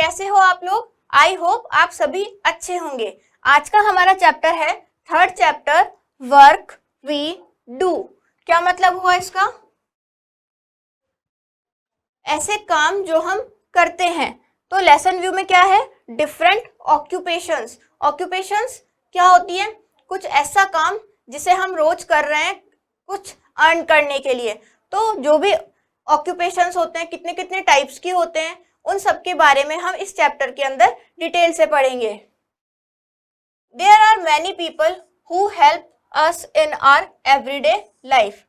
कैसे हो आप लोग? आई होप आप सभी अच्छे होंगे। आज का हमारा चैप्टर है third chapter, work we do. क्या मतलब हुआ इसका? ऐसे काम जो हम करते हैं। तो लेसन व्यू में क्या है? Different occupations. ऑक्यूपेशंस क्या होती है? कुछ ऐसा काम जिसे हम रोज कर रहे हैं कुछ अर्न करने के लिए। तो जो भी ऑक्यूपेशंस होते हैं, कितने कितने टाइप्स के होते हैं, उन सब के बारे में हम इस चैप्टर के अंदर डिटेल से पढ़ेंगे। There are many people who help us in our everyday life.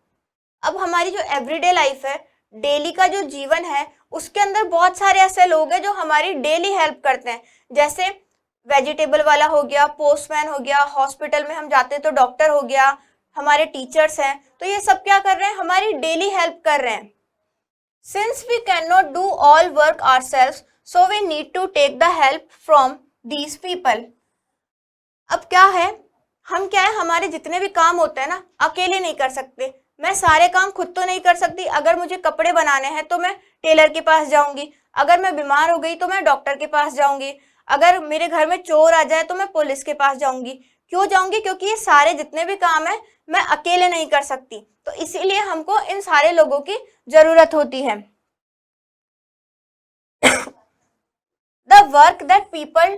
अब हमारी जो एवरीडे लाइफ है, डेली का जो जीवन है, उसके अंदर बहुत सारे ऐसे लोग हैं जो हमारी डेली हेल्प करते हैं। जैसे वेजिटेबल वाला हो गया, पोस्टमैन हो गया, हॉस्पिटल में हम जाते हैं तो डॉक्टर हो गया, हमारे टीचर्स हैं। तो ये सब क्या कर रहे हैं? हमारी डेली हेल्प कर रहे हैं। Since we cannot do all work ourselves, so we need to take the help from these people. अब क्या है, हम क्या है, हमारे जितने भी काम होते हैं ना, अकेले नहीं कर सकते। मैं सारे काम खुद तो नहीं कर सकती। अगर मुझे कपड़े बनाने हैं तो मैं टेलर के पास जाऊंगी, अगर मैं बीमार हो गई तो मैं डॉक्टर के पास जाऊंगी, अगर मेरे घर में चोर आ जाए तो मैं पुलिस के पास जाऊंगी। क्यों जाऊंगी? क्योंकि ये सारे जितने भी काम है मैं अकेले नहीं कर सकती। तो इसीलिए हमको इन सारे लोगों की जरूरत होती है। The work that people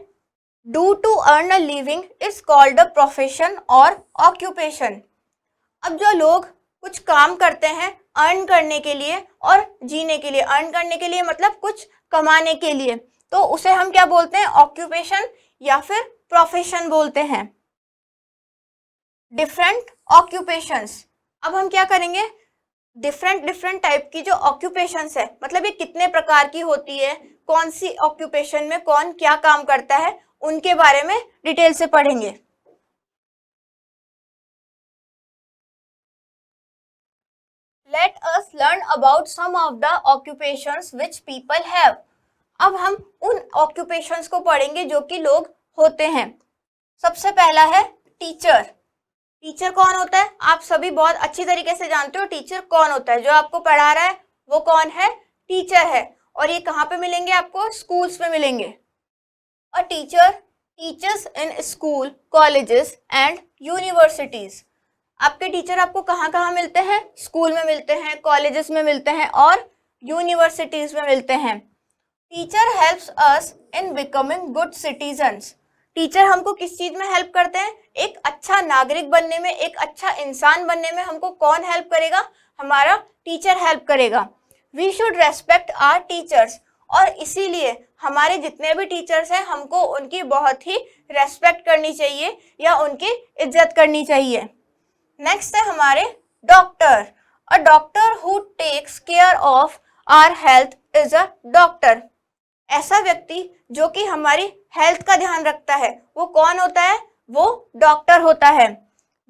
do to earn a living is called a profession or occupation. अब जो लोग कुछ काम करते हैं अर्न करने के लिए और जीने के लिए, अर्न करने के लिए मतलब कुछ कमाने के लिए, तो उसे हम क्या बोलते हैं? ऑक्यूपेशन या फिर प्रोफेशन बोलते हैं। Different occupations. अब हम क्या करेंगे? डिफरेंट टाइप की जो ऑक्यूपेशंस है, मतलब ये कितने प्रकार की होती है, कौन सी ऑक्यूपेशन में कौन क्या काम करता है, उनके बारे में डिटेल से पढ़ेंगे। Let us learn about some of the occupations which people have. अब हम उन ऑक्यूपेशंस को पढ़ेंगे जो कि लोग होते हैं। सबसे पहला है टीचर। टीचर कौन होता है? आप सभी बहुत अच्छी तरीके से जानते हो टीचर कौन होता है। जो आपको पढ़ा रहा है वो कौन है? टीचर है। और ये कहाँ पे मिलेंगे आपको? स्कूल्स में मिलेंगे। A teacher teachers in school, colleges and universities. आपके टीचर आपको कहाँ कहाँ मिलते हैं? स्कूल में मिलते हैं, कॉलेजेस में मिलते हैं और यूनिवर्सिटीज में मिलते हैं। Teacher helps us in becoming good citizens. Teacher हमको किस चीज में हेल्प करते हैं? एक अच्छा नागरिक बनने में, एक अच्छा इंसान बनने में हमको कौन हेल्प करेगा? हमारा टीचर हेल्प करेगा। We should respect our teachers. और इसीलिए हमारे जितने भी टीचर्स हैं हमको उनकी बहुत ही रेस्पेक्ट करनी चाहिए या उनकी इज्जत करनी चाहिए। नेक्स्ट है हमारे doctor. A doctor who takes care of our health is a doctor. ऐसा व्यक्ति जो कि हमारी हेल्थ का ध्यान रखता है वो कौन होता है? वो डॉक्टर होता है।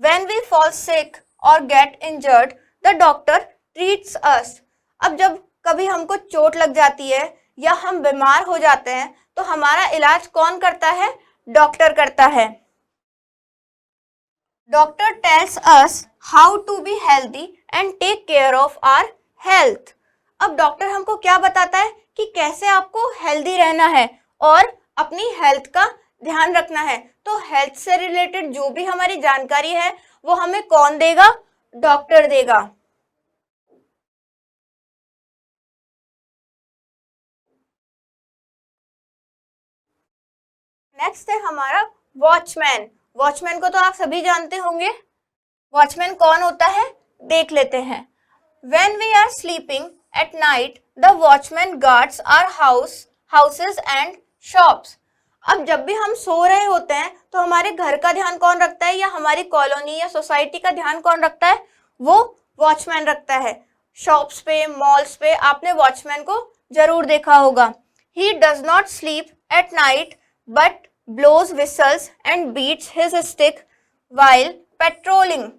When we fall sick or get injured, the doctor treats us. अब जब कभी हमको चोट लग जाती है या हम बीमार हो जाते हैं तो हमारा इलाज कौन करता है? डॉक्टर करता है। Doctor tells us how to be healthy and take care of our health. अब डॉक्टर हमको क्या बताता है कि कैसे आपको हेल्दी रहना है और अपनी हेल्थ का ध्यान रखना है। तो हेल्थ से रिलेटेड जो भी हमारी जानकारी है वो हमें कौन देगा? डॉक्टर देगा। नेक्स्ट है हमारा वॉचमैन। वॉचमैन को तो आप सभी जानते होंगे। वॉचमैन कौन होता है? देख लेते हैं। When we are sleeping at night, the watchman guards our houses and shops. अब जब भी हम सो रहे होते हैं तो हमारे घर का ध्यान कौन रखता है या हमारी कॉलोनी या सोसाइटी का ध्यान कौन रखता है? वो वॉचमैन रखता है। शॉप्स पे, मॉल्स पे आपने वॉचमैन को जरूर देखा होगा। He does not sleep at night but blows whistles and beats his stick while patrolling.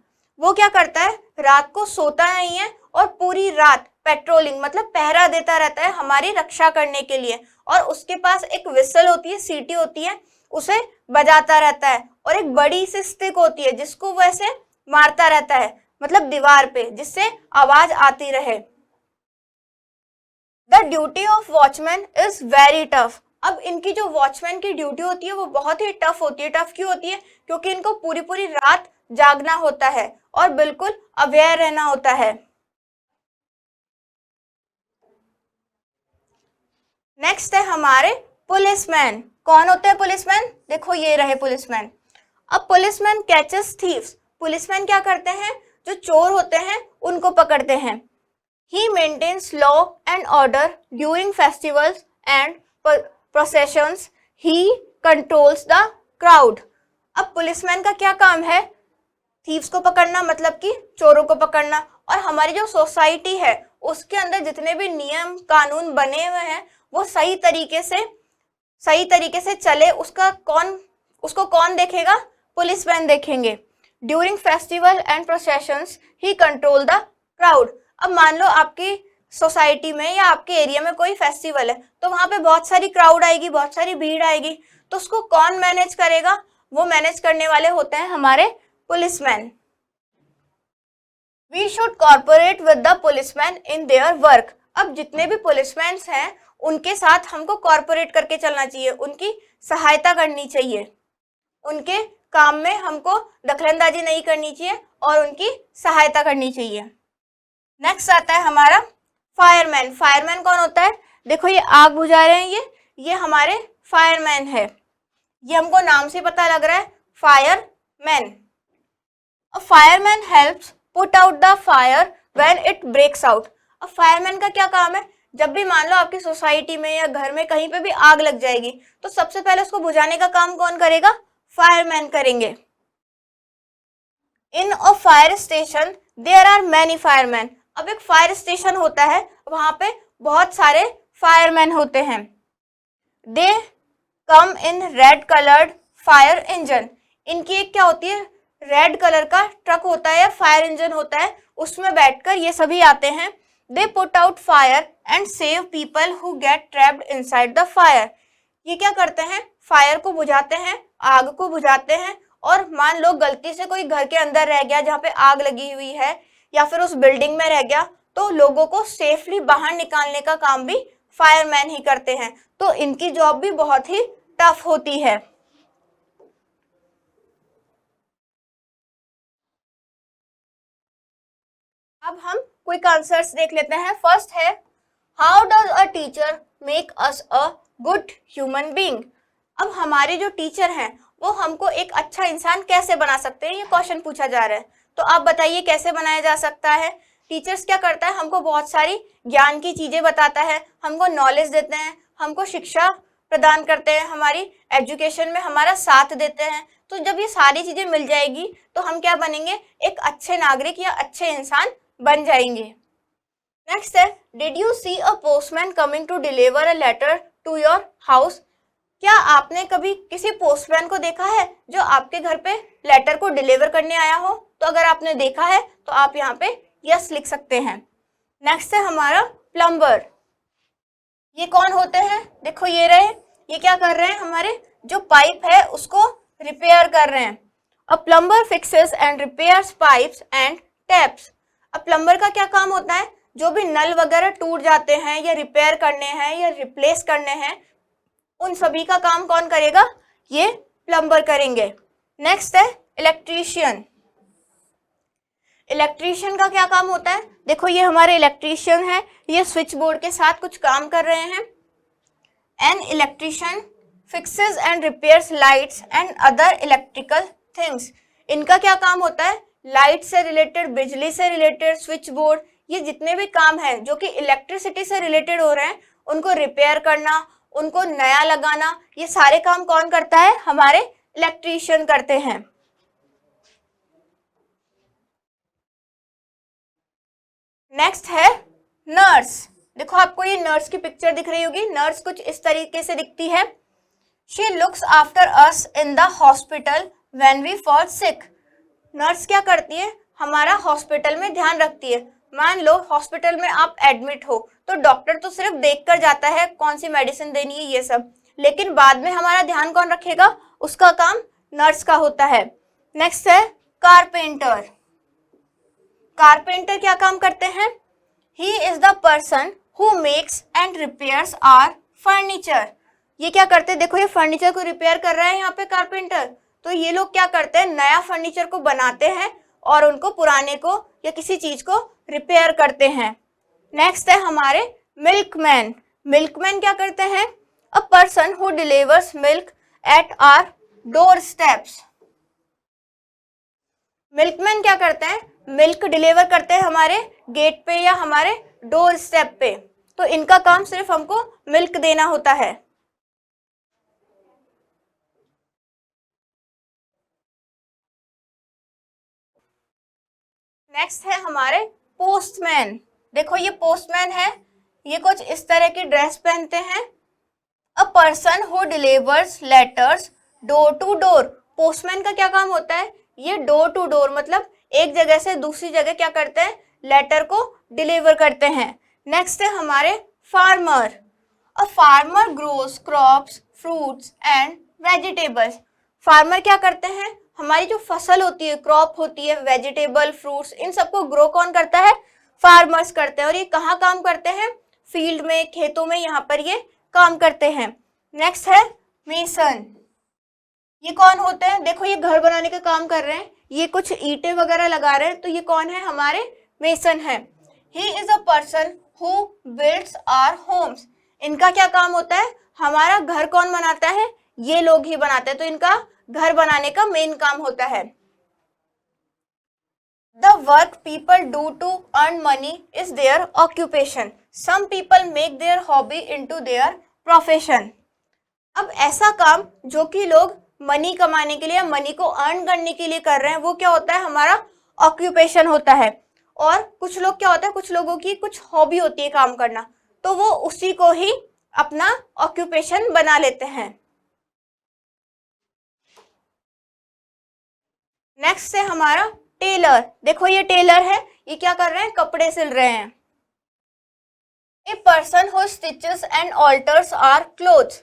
वो क्या करता है? रात को सोता नहीं है और पूरी रात पेट्रोलिंग मतलब पहरा देता रहता है हमारी रक्षा करने के लिए। और उसके पास एक विसल होती है, सीटी होती है, उसे बजाता रहता है। और एक बड़ी सी स्टिक होती है जिसको वो ऐसे मारता रहता है, मतलब दीवार पे, जिससे आवाज आती रहे। The duty of watchman is very tough. अब इनकी जो वॉचमैन की ड्यूटी होती है वो बहुत ही टफ होती है। टफ क्यों होती है? क्योंकि इनको पूरी पूरी रात जागना होता है और बिल्कुल अवेयर रहना होता है। नेक्स्ट है हमारे पुलिसमैन। कौन होते हैं पुलिसमैन? देखो ये रहे पुलिसमैन। अब पुलिसमैन कैचेस थीव्स। पुलिसमैन क्या करते हैं? जो चोर होते हैं उनको पकड़ते हैं। He maintains law and order during festivals and processions. He controls the crowd. अब पुलिसमैन का क्या काम है? थीव्स को पकड़ना, मतलब कि चोरों को पकड़ना। और हमारी जो सोसाइटी है उसके अंदर जितने भी नियम कानून बने हुए हैं वो सही तरीके से चले, उसको कौन देखेगा? पुलिसमैन देखेंगे। During festival and processions he control the crowd. अब मान लो आपकी सोसाइटी में या आपके एरिया में कोई फेस्टिवल है तो वहां पे बहुत सारी क्राउड आएगी, बहुत सारी भीड़ आएगी, तो उसको कौन मैनेज करेगा? वो मैनेज करने वाले होते हैं हमारे policeman. We should corporate with the policeman in their work. अब जितने भी पुलिसमैन हैं उनके साथ हमको कॉर्पोरेट करके चलना चाहिए, उनकी सहायता करनी चाहिए, उनके काम में हमको दखलंदाजी नहीं करनी चाहिए और उनकी सहायता करनी चाहिए। नेक्स्ट आता है हमारा फायरमैन। फायरमैन कौन होता है? देखो ये आग बुझा रहे हैं, ये हमारे फायरमैन है। ये हमको नाम से पता लग रहा है, fireman. A fireman helps put out the fire when it breaks out. अब फायरमैन का क्या काम है? जब भी मान लो आपकी सोसाइटी में या घर में कहीं पे भी आग लग जाएगी तो सबसे पहले उसको बुझाने का काम कौन करेगा? फायरमैन करेंगे। In a fire station there are many fireman. अब एक फायर स्टेशन होता है, वहां पे बहुत सारे फायरमैन होते हैं। They come in red coloured fire engine. इनकी एक क्या होती है? रेड कलर का ट्रक होता है या फायर इंजन होता है, उसमें बैठकर ये सभी आते हैं। They put out fire and save people who get trapped inside the fire. ये क्या करते हैं? फायर को बुझाते हैं, आग को बुझाते हैं। और मान लो गलती से कोई घर के अंदर रह गया जहाँ पे आग लगी हुई है या फिर उस बिल्डिंग में रह गया तो लोगों को सेफली बाहर निकालने का काम भी फायरमैन ही करते हैं। तो इनकी जॉब भी बहुत ही टफ होती है। अब हम क्विक आंसर्स देख लेते हैं। फर्स्ट है, how does a teacher make us a good human being. अब हमारे जो टीचर हैं वो हमको एक अच्छा इंसान कैसे बना सकते हैं, ये क्वेश्चन पूछा जा रहा है। तो आप बताइए कैसे बनाया जा सकता है? टीचर्स क्या करता है? हमको बहुत सारी ज्ञान की चीजें बताता है, हमको नॉलेज देते हैं, हमको शिक्षा प्रदान करते हैं, हमारी एजुकेशन में हमारा साथ देते हैं। तो जब ये सारी चीजें मिल जाएगी तो हम क्या बनेंगे? एक अच्छे नागरिक या अच्छे इंसान बन जाएंगे। नेक्स्ट है, did you see a postman coming to deliver a letter to your house. क्या आपने कभी किसी पोस्टमैन को देखा है जो आपके घर पे लेटर को डिलीवर करने आया हो? तो अगर आपने देखा है तो आप यहाँ पे यस लिख सकते हैं। नेक्स्ट है हमारा प्लम्बर। ये कौन होते हैं? देखो ये रहे, ये क्या कर रहे हैं? हमारे जो पाइप है उसको रिपेयर कर रहे हैं। A plumber fixes and repairs pipes and taps. अब प्लम्बर का क्या काम होता है? जो भी नल वगैरह टूट जाते हैं या रिपेयर करने हैं या रिप्लेस करने हैं, उन सभी का काम कौन करेगा? ये प्लम्बर करेंगे। नेक्स्ट है इलेक्ट्रीशियन। इलेक्ट्रीशियन का क्या काम होता है? देखो ये हमारे इलेक्ट्रीशियन है, ये स्विच बोर्ड के साथ कुछ काम कर रहे हैं। An electrician fixes and repairs lights and other electrical things. इनका क्या काम होता है? लाइट से रिलेटेड, बिजली से रिलेटेड, स्विच बोर्ड, ये जितने भी काम हैं जो कि इलेक्ट्रिसिटी से रिलेटेड हो रहे हैं उनको रिपेयर करना, उनको नया लगाना, ये सारे काम कौन करता है? हमारे इलेक्ट्रीशियन करते हैं। नेक्स्ट है नर्स। देखो आपको ये नर्स की पिक्चर दिख रही होगी। नर्स कुछ इस तरीके से दिखती है। She looks after us in the hospital when we fall sick. Nurse क्या करती है? हमारा हॉस्पिटल में ध्यान रखती है। मान लो हॉस्पिटल में आप एडमिट हो तो डॉक्टर तो सिर्फ देख कर जाता है कौन सी मेडिसिन देनी है ये सब, लेकिन बाद में हमारा ध्यान कौन रखेगा? उसका काम नर्स का होता है। नेक्स्ट है कारपेंटर। कारपेंटर क्या काम करते हैं? He is the person who makes and repairs our furniture. ये क्या करते हैं, देखो ये फर्नीचर को रिपेयर कर रहा है यहाँ पे कारपेंटर। तो ये लोग क्या करते हैं, नया फर्नीचर को बनाते हैं और उनको पुराने को या किसी चीज को रिपेयर करते हैं। नेक्स्ट है हमारे मिल्कमैन। मिल्कमैन क्या करते हैं, a person who delivers milk at our door steps. Milkman क्या करते हैं, मिल्क डिलीवर करते हैं हमारे गेट पे या हमारे डोर स्टेप पे। तो इनका काम सिर्फ हमको मिल्क देना होता है। नेक्स्ट है हमारे पोस्टमैन। देखो ये पोस्टमैन है, ये कुछ इस तरह की ड्रेस पहनते हैं। A person who delivers letters door to door. Postman का क्या काम होता है, ये डोर टू डोर मतलब एक जगह से दूसरी जगह क्या करते हैं, लेटर को डिलीवर करते हैं। नेक्स्ट है हमारे farmer. A farmer grows crops fruits and vegetables. Farmer क्या करते हैं, हमारी जो फसल होती है, क्रॉप होती है, वेजिटेबल फ्रूट्स, इन सबको ग्रो कौन करता है, फार्मर्स करते हैं। और ये कहाँ काम करते हैं, फील्ड में, खेतों में, यहाँ पर ये काम करते हैं। नेक्स्ट है मेसन। ये कौन होते हैं, देखो ये घर बनाने का काम कर रहे हैं, ये कुछ ईंटें वगैरह लगा रहे हैं। तो ये कौन है, हमारे मेसन है। He is a person who builds our homes. इनका क्या काम होता है, हमारा घर कौन बनाता है, ये लोग ही बनाते हैं। तो इनका घर बनाने का मेन काम होता है। The work people do to earn money is their occupation. Some people make their hobby into their profession. अब ऐसा काम जो कि लोग मनी कमाने के लिए, मनी को अर्न करने के लिए कर रहे हैं, वो क्या होता है, हमारा ऑक्यूपेशन होता है। और कुछ लोग क्या होता है, कुछ लोगों की कुछ हॉबी होती है काम करना, तो वो उसी को ही अपना ऑक्यूपेशन बना लेते हैं। नेक्स्ट है हमारा टेलर। देखो ये टेलर है, ये क्या कर रहे हैं, कपड़े सिल रहे हैं। A person who stitches and alters our clothes.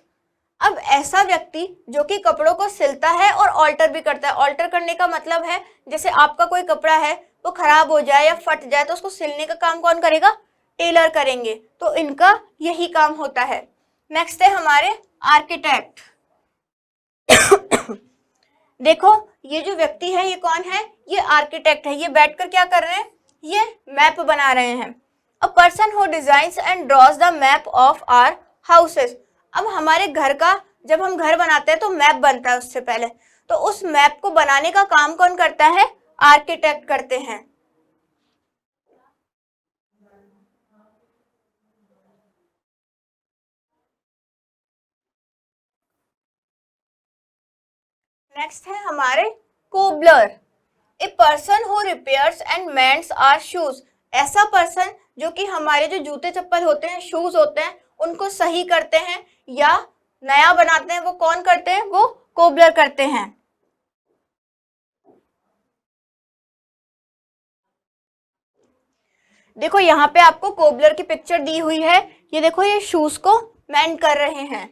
अब ऐसा व्यक्ति जो कि कपड़ों को सिलता है और ऑल्टर भी करता है। ऑल्टर करने का मतलब है, जैसे आपका कोई कपड़ा है वो खराब हो जाए या फट जाए तो उसको सिलने का काम कौन करेगा, टेलर करेंगे। तो इनका यही काम होता है। नेक्स्ट है हमारे आर्किटेक्ट। देखो ये जो व्यक्ति है ये कौन है, ये आर्किटेक्ट है। ये बैठकर क्या कर रहे हैं, ये मैप बना रहे हैं। A person who designs and draws the map of our houses. अब हमारे घर का, जब हम घर बनाते हैं तो मैप बनता है उससे पहले, तो उस मैप को बनाने का काम कौन करता है, आर्किटेक्ट करते हैं। नेक्स्ट है हमारे cobbler. A person who repairs and mends our shoes. ऐसा पर्सन जो कि हमारे जो जूते चप्पल होते हैं, शूज होते हैं, उनको सही करते हैं या नया बनाते हैं, वो कौन करते हैं, वो कोबलर करते हैं। देखो यहाँ पे आपको कोबलर की पिक्चर दी हुई है। ये देखो ये शूज को मेंड कर रहे हैं।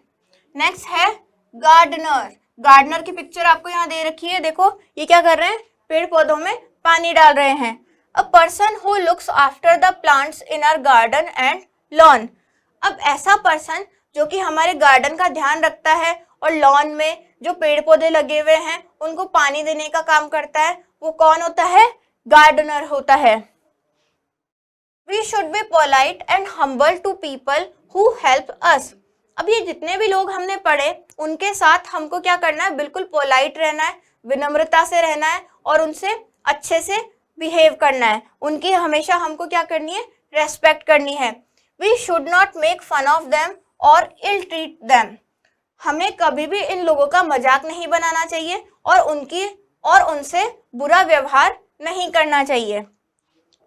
नेक्स्ट है गार्डनर। गार्डनर की पिक्चर आपको यहाँ दे रखी है। देखो ये क्या कर रहे हैं, पेड़ पौधों में पानी डाल रहे हैं। A person who looks after the plants in our garden and lawn. अब ऐसा पर्सन जो कि हमारे गार्डन का ध्यान रखता है और लॉन में जो पेड़ पौधे लगे हुए हैं उनको पानी देने का काम करता है, वो कौन होता है, गार्डनर होता है। We should be polite and humble to people who help us. अब ये जितने भी लोग हमने पढ़े उनके साथ हमको क्या करना है, बिल्कुल पोलाइट रहना है, विनम्रता से रहना है और उनसे अच्छे से बिहेव करना है। उनकी हमेशा हमको क्या करनी है, रेस्पेक्ट करनी है। We should not make fun of them or ill treat them. हमें कभी भी इन लोगों का मजाक नहीं बनाना चाहिए और उनसे बुरा व्यवहार नहीं करना चाहिए।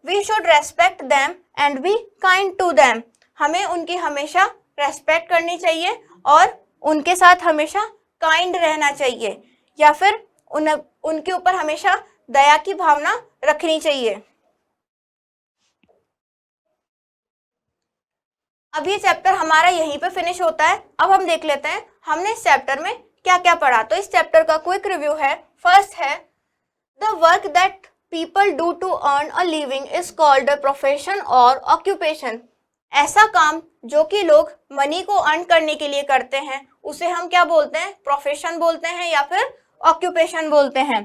We should respect them and be kind to them. हमें उनकी हमेशा रेस्पेक्ट करनी चाहिए और उनके साथ हमेशा काइंड रहना चाहिए, या फिर उनके ऊपर हमेशा दया की भावना रखनी चाहिए। अब ये चैप्टर हमारा यहीं पे फिनिश होता है। अब हम देख लेते हैं हमने इस चैप्टर में क्या क्या पढ़ा। तो इस चैप्टर का क्विक रिव्यू है। फर्स्ट है the work that people do to earn a living is called a profession or occupation. ऐसा काम जो कि लोग मनी को अर्न करने के लिए करते हैं उसे हम क्या बोलते हैं, प्रोफेशन बोलते हैं या फिर ऑक्यूपेशन बोलते हैं।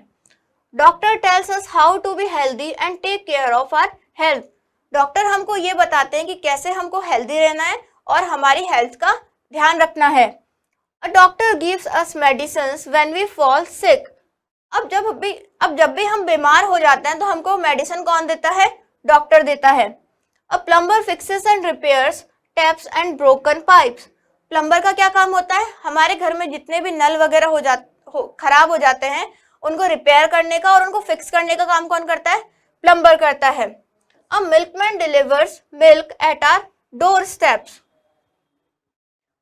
Doctor tells us how to be healthy and take care of our health. Doctor हमको ये बताते हैं कि कैसे हमको हेल्दी रहना है और हमारी हेल्थ का ध्यान रखना है। A doctor gives us medicines when we fall sick. अब जब भी हम बीमार हो जाते हैं तो हमको मेडिसिन कौन देता है, डॉक्टर देता है। A plumber fixes and repairs taps and broken pipes. Plumber का क्या काम होता है, हमारे घर में जितने भी नल वगैरह खराब हो जाते हैं उनको रिपेयर करने का और उनको फिक्स करने का काम कौन करता है, प्लम्बर करता है। A milkman delivers milk at our door steps.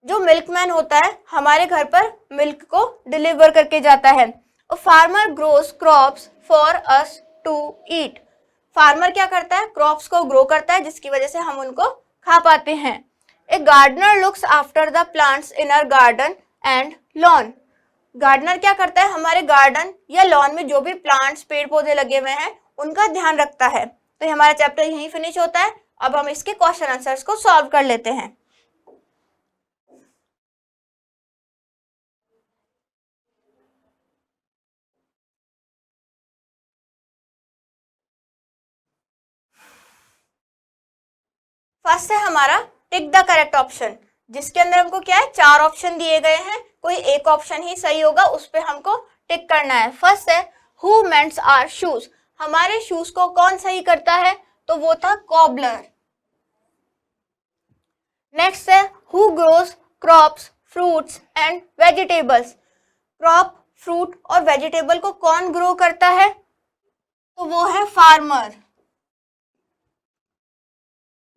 जो मिल्कमैन होता है हमारे घर पर मिल्क को डिलीवर करके जाता है। A farmer grows crops for us to eat. Farmer क्या करता है, क्रॉप्स को ग्रो करता है जिसकी वजह से हम उनको खा पाते हैं। A gardener looks after the plants in our garden and lawn. Gardener क्या करता है, हमारे गार्डन या लॉन में जो भी प्लांट्स पेड़ पौधे लगे हुए हैं उनका ध्यान रखता है। तो ये हमारा चैप्टर यहीं फिनिश होता है। अब हम इसके क्वेश्चन आंसर्स को सॉल्व कर लेते हैं। फर्स्ट है हमारा टिक द करेक्ट ऑप्शन, जिसके अंदर हमको क्या है, 4 ऑप्शन दिए गए हैं, कोई एक ऑप्शन ही सही होगा, उस पे हमको टिक करना है। फर्स्ट है हु मेंट्स आवर शूज। हमारे शूज को कौन सही करता है, तो वो था कॉबलर। नेक्स्ट है who grows crops fruits and vegetables. Crop fruit और वेजिटेबल को कौन ग्रो करता है, तो वो है फार्मर।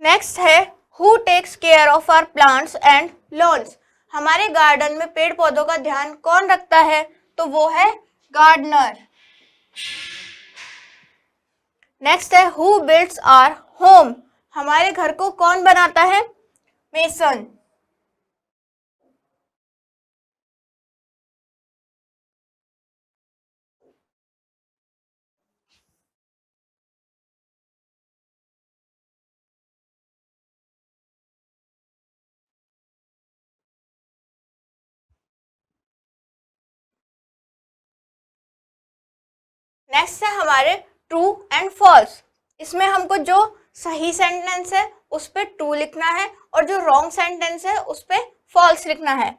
नेक्स्ट है who takes care of our plants and lawns. हमारे गार्डन में पेड़ पौधों का ध्यान कौन रखता है, तो वो है गार्डनर। नेक्स्ट है हु बिल्ड्स आवर होम। हमारे घर को कौन बनाता है, मेसन। नेक्स्ट है हमारे ट्रू एंड फॉल्स। इसमें हमको जो सही सेंटेंस है उस पे ट्रू लिखना है और जो रॉन्ग सेंटेंस है उस पे फॉल्स लिखना है।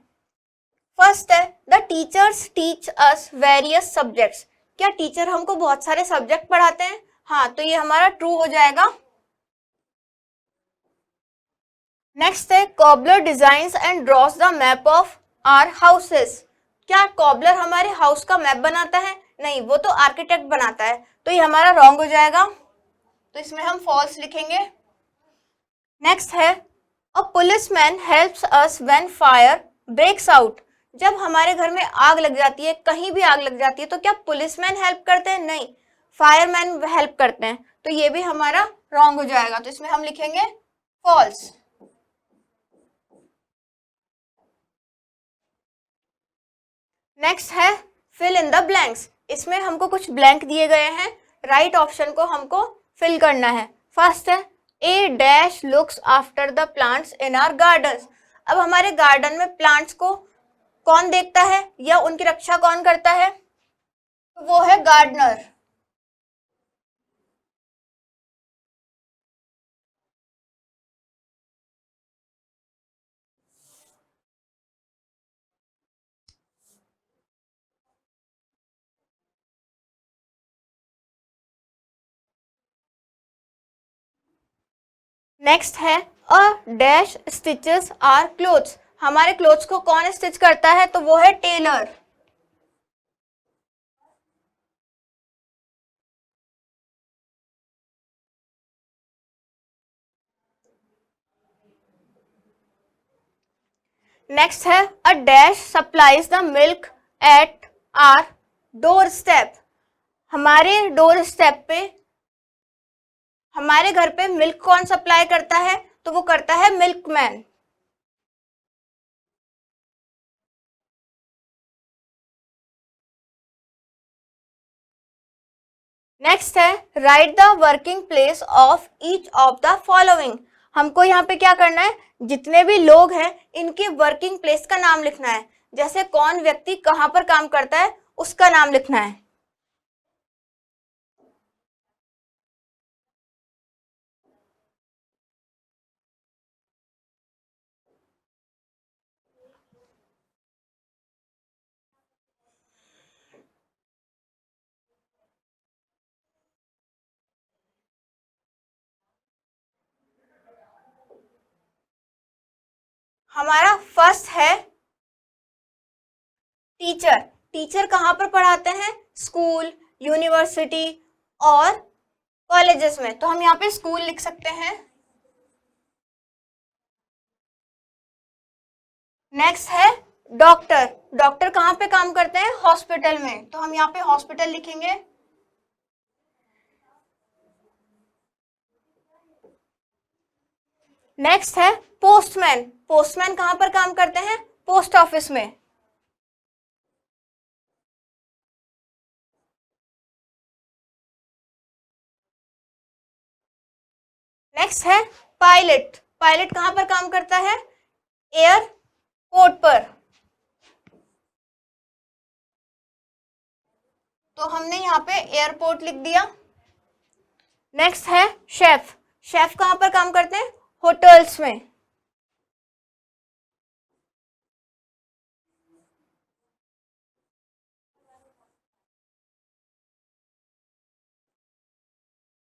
फर्स्ट है the teachers teach us various subjects. क्या टीचर हमको बहुत सारे सब्जेक्ट पढ़ाते हैं, हाँ, तो ये हमारा ट्रू हो जाएगा। नेक्स्ट है cobbler designs and draws the map of our houses. क्या कॉबलर हमारे हाउस का मैप बनाता है, नहीं, वो तो आर्किटेक्ट बनाता है, तो ये हमारा रॉन्ग हो जाएगा, तो इसमें हम फॉल्स लिखेंगे। नेक्स्ट है a policeman helps us when fire breaks out. जब हमारे घर में आग लग जाती है, कहीं भी आग लग जाती है, तो क्या पुलिसमैन हेल्प करते हैं, नहीं, फायरमैन हेल्प करते हैं, तो ये भी हमारा रॉन्ग हो जाएगा, तो इसमें हम लिखेंगे फॉल्स। नेक्स्ट है फिल इन द ब्लैंक्स। इसमें हमको कुछ ब्लैंक दिए गए हैं, राइट ऑप्शन को हमको फिल करना है। फर्स्ट है a dash looks after the plants in our garden. अब हमारे गार्डन में प्लांट्स को कौन देखता है या उनकी रक्षा कौन करता है, तो वो है गार्डनर। नेक्स्ट है a dash stitches our clothes. हमारे क्लोथ्स को कौन स्टिच करता है, तो वो है टेलर। नेक्स्ट है a dash supplies the milk at our door step. हमारे डोर स्टेप पे, हमारे घर पे मिल्क कौन सप्लाई करता है, तो वो करता है मिल्कमैन। नेक्स्ट है right the working place of each of the following. हमको यहाँ पे क्या करना है, जितने भी लोग हैं इनके वर्किंग प्लेस का नाम लिखना है। जैसे कौन व्यक्ति कहाँ पर काम करता है उसका नाम लिखना है। हमारा फर्स्ट है टीचर। टीचर कहाँ पर पढ़ाते हैं, स्कूल, यूनिवर्सिटी और कॉलेजेस में, तो हम यहाँ पे स्कूल लिख सकते हैं। नेक्स्ट है डॉक्टर। डॉक्टर कहाँ पे काम करते हैं, हॉस्पिटल में, तो हम यहाँ पे हॉस्पिटल लिखेंगे। नेक्स्ट है पोस्टमैन। पोस्टमैन कहाँ पर काम करते हैं, पोस्ट ऑफिस में। नेक्स्ट है पायलट। पायलट कहाँ पर काम करता है, एयरपोर्ट पर। तो हमने यहाँ पे एयरपोर्ट लिख दिया। नेक्स्ट है शेफ। शेफ कहाँ पर काम करते हैं, होटल्स में।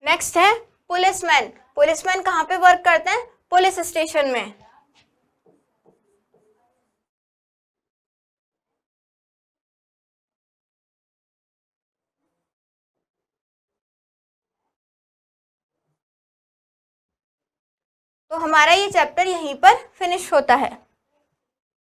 नेक्स्ट है पुलिसमैन। पुलिसमैन कहाँ पे वर्क करते हैं, पुलिस स्टेशन में। तो हमारा ये चैप्टर यहीं पर फिनिश होता है।